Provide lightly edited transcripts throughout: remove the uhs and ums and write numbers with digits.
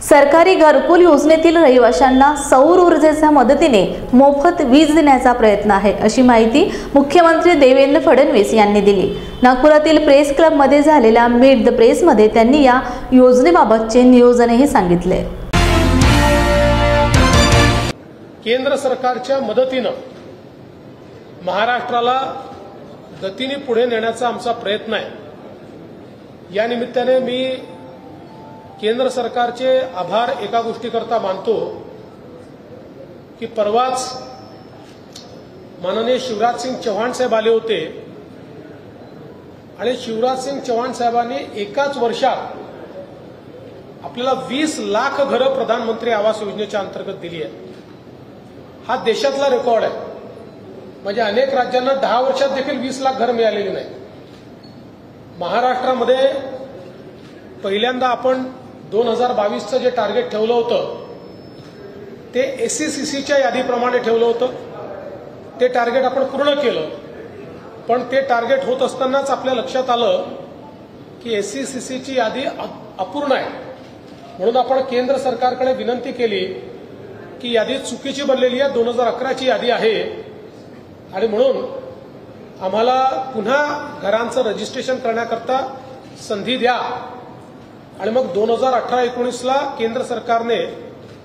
सरकारी घरकुल योजनेतील रहिवाशांना सौर ऊर्जेच्या मदतीने मोफत वीज देण्याचा प्रयत्न आहे, अशी माहिती मुख्यमंत्री देवेंद्र फडणवीस यांनी दिली। नागपुरातील प्रेस क्लब मध्ये झालेल्या मीट द प्रेस मध्ये त्यांनी या योजनेबाबतचे नियोजनही सांगितले। केंद्र सरकारच्या मदतीने महाराष्ट्राला गतीने पुढे नेण्याचा आमचा प्रयत्न आहे। या निमित्ताने मी केंद्र सरकारचे आभार एका गोष्टीकरता मानतो की परवाच माननीय शिवराज सिंग चौहान साहेब आले होते आणि शिवराज सिंग चौहान साहेबांनी एकाच वर्षात आपल्याला 20 लाख घरं प्रधानमंत्री आवास योजनेच्या अंतर्गत दिली आहेत। हा देशातला रेकॉर्ड आहे। म्हणजे अनेक राज्यांना 10 वर्षात देखील 20 लाख घरं मिळालेली नाही। महाराष्ट्रामध्ये पहिल्यांदा आपण 2022चं जे टार्गेट ठेवलं होतं ते एससीसीच्या यादीप्रमाणे ठेवलं होतं। ते टार्गेट आपण पूर्ण केलं, पण ते टार्गेट होत असतानाच आपल्या लक्षात आलं की एससीसीची यादी अपूर्ण आहे। म्हणून आपण केंद्र सरकारकडे विनंती केली की यादी चुकीची बनलेली आहे, 2011ची यादी आहे आणि म्हणून आम्हाला पुन्हा घरांचं रजिस्ट्रेशन करण्याकरता संधी द्या। आणि मग 2018-19ला केंद्र सरकारने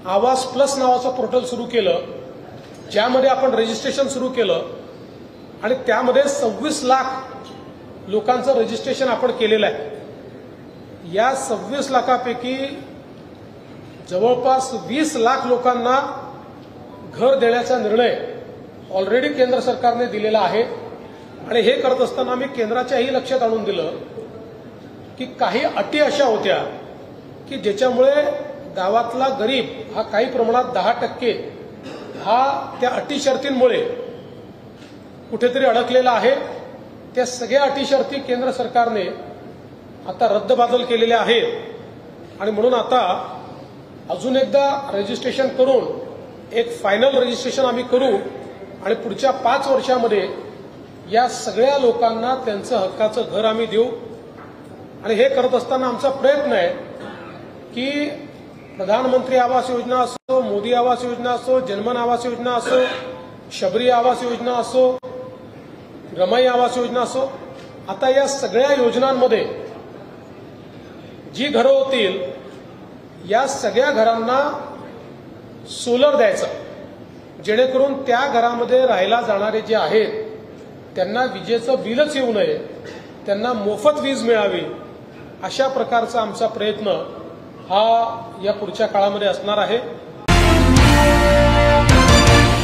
आवास प्लस नावाचं पोर्टल सुरू केलं, ज्यामध्ये आपण रजिस्ट्रेशन सुरू केलं आणि त्यामध्ये 26 लाख लोकांचं रजिस्ट्रेशन आपण केलेलं आहे। या 26 लाखापैकी जवळपास 20 लाख लोकांना घर देण्याचा निर्णय ऑलरेडी केंद्र सरकारने दिलेला आहे। आणि हे करत असताना आम्ही केंद्राच्याही लक्षात आणून दिलं की काही अटी अशा होत्या की ज्याच्यामुळे गावातला गरीब हा काही प्रमाणात 10% हा त्या अटी शर्तींमुळे कुठेतरी अडकलेला आहे। त्या सगळ्या अटी शर्ती केंद्र सरकारने आता रद्दबातल केलेल्या आहेत आणि म्हणून आता अजून एकदा रजिस्ट्रेशन करून एक फायनल रजिस्ट्रेशन आम्ही करू आणि पुढच्या 5 वर्षांमध्ये या सगळ्या लोकांना त्यांचं हक्काचं घर आम्ही देऊ। आणि हे करत असताना आमचा प्रयत्न आहे की प्रधानमंत्री आवास योजना असो, मोदी आवास योजना असो, जनमन आवास योजना असो, शबरी आवास योजना असो, रमाई आवास योजना असो, आता या सगळ्या योजनांमध्ये जी घरं होतील या सगळ्या घरांना सोलर द्यायचं, जेणेकरून त्या घरामध्ये राहायला जाणारे जे आहेत त्यांना विजेचं बिलच येऊ नये, त्यांना मोफत वीज मिळावी, अशा प्रकारचा आमचा प्रयत्न हा या पुढच्या काळामध्ये असणार आहे।